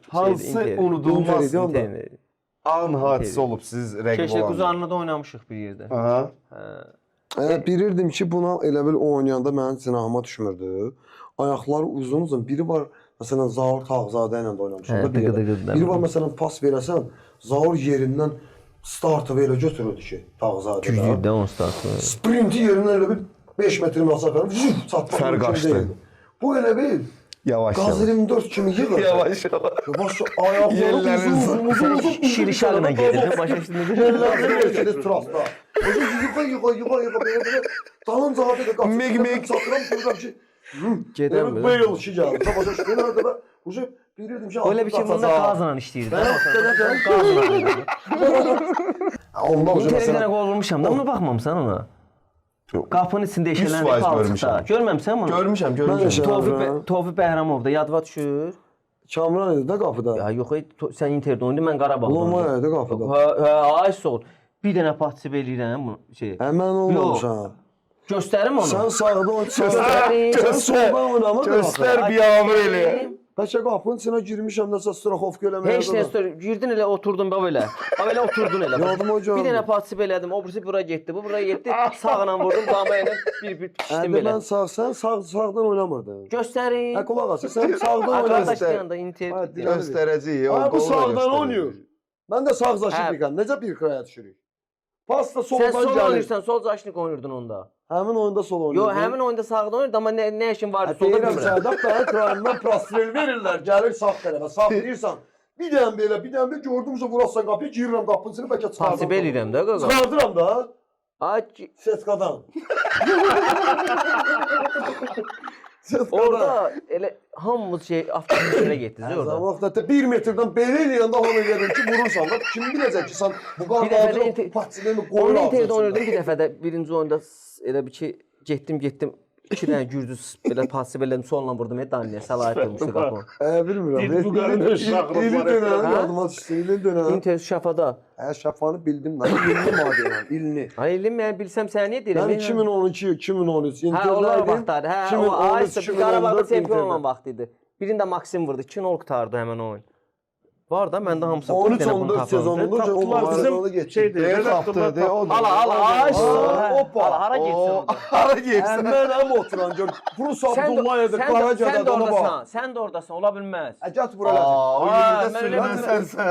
Hansı unudulmaz an hadisi olub siz rəqib Keşke olanda? Quzarlı'da oynamışıq bir yerdə. Aha. Bilirdim ki, buna elə bil oynayanda mənim cinahıma düşmürdü. Ayaqları uzun. Biri var, məsələn, Zaur Tağzadə ilə də oynamışam da bir yerdə. Biri var, məsələn, pas verəsən, Zaur yerindən startı elə götürürdü ki, Tağzadə. Güclüyüdə on startı. Sprinti yerindən elə bil 5 metr məsafə çatmaq Fərq açdı. Bu elə bil Yavaş Qaz 24 kimi yığır. Yavaş. Başı ayaqları uzun. Şirişalına gelir. Başa şimdi. Yerlərdə ölçədə trasta. Yığa belə. Dalınca abi də qaçır. Meg. Satıram görürəm ki, Gedən mi? Bale işi gəldi. Başa düşdün orada da. Uje bilirdim ki, Öyle bir şey bunda Qazla işləyirdi. Ondan Bir kere gol vurmuşam da ona baxmamısan ona. Qapının içində eşələnli palçıqda. Görməmsən bunu? Görmüşəm. Tofiq Bəhramov da yadva düşür. Kamran idi də qapıda. Ya yox, sən Interdə oynadın, mən Qarabağda Loma oynadım. idi qapıda. Ay sol. Bir dənə partisip eləyirəm bunu şey. Mən olmamışam. Göstərim onu. Sən sağda oynamışsan. Göstərim. Sən solda oynamadın. Göstər biabır elə. Bəlkə qapının içinə girmişəm nəsə straxovka eləməyə. Heç nə girdin elə oturdun bax elə. Bax elə oturdun elə. Yadıma o gəldi. Bir dənə partisip elədim. O birisi bura getdi. Bu buraya getdi. Sağla vurdum. Dama ilə bir pişdim Əndə belə. mən sən sağdan oynamırdın. Göstərin. Qulaq as, sən sağdan Arkadaş oynamırdın. yanında Inter. Göstərəcəyik. Ay bu sağdan oynuyor. Mən də sağ zaşitlikəm. Necə bir qıraya düşürük? Pas da Sən soldan sol gəlir. oynayırsan, sol zaşnik oynuyordun onda. Həmin oyunda sol Yo, oynuyordun. həmin oyunda sağda oynuyordun amma nə işin vardı solda Deyirəm bilmirəm. Səadət bəyə krayından prostrel verirlər. Gəlir sağ tərəfə. Sağ deyirsən. Bir dənə belə, gördümsə vurasan qapıyı, girirəm qapının içini bəlkə çıxardım. Pasib eləyirəm də qaqa. Çıxardıram da. Ay, Setkadan. orada elə hamımız şey avtomobilə getdiniz Zaman orada. vaxtda 1 metrdən belə eləyəndə hamı eləyirəm ki, vurursan da kim biləcək ki, sən bu Bir dəfə də qanadını patsilini qoyur Onun ağzına. Interdə oynuyordum bir dəfə də birinci oyunda elə bir ki getdim. İki dənə gürdüz belə pasib elədim, solla vurdum. Daniyə səlahiyyət olmuşdu qapı. Bilmirəm. Bu qədər şaxırıb İlin var. dönəm, yadıma düşdü, ilin dönəm. Inter Şafada. Şəfanı bildim mən, ilini madiyəm, ilini. Ay elim mən bilsəm sənə niyə deyirəm? Yəni 2012, 2013 Hə, onlar Inter'dəydim. vaxtları. Hə, o 2013, Aysa 2014 Qarabağda çempion olan Inter'də. vaxt idi. Birində Maksim vurdu, 2-0 qurtardı həmin oyun. Var da məndə hamısı 13-14 sezonunda Tapdılar bizim şeydir. Redaktorlar Hoppa. Hara getsin? Hara getsin? Mən oturan gör. Rus Abdullayev Qaracada ona bax. Sən də ordasan, ola bilməz. Gət buralar. O yerdə sürünən sənsən.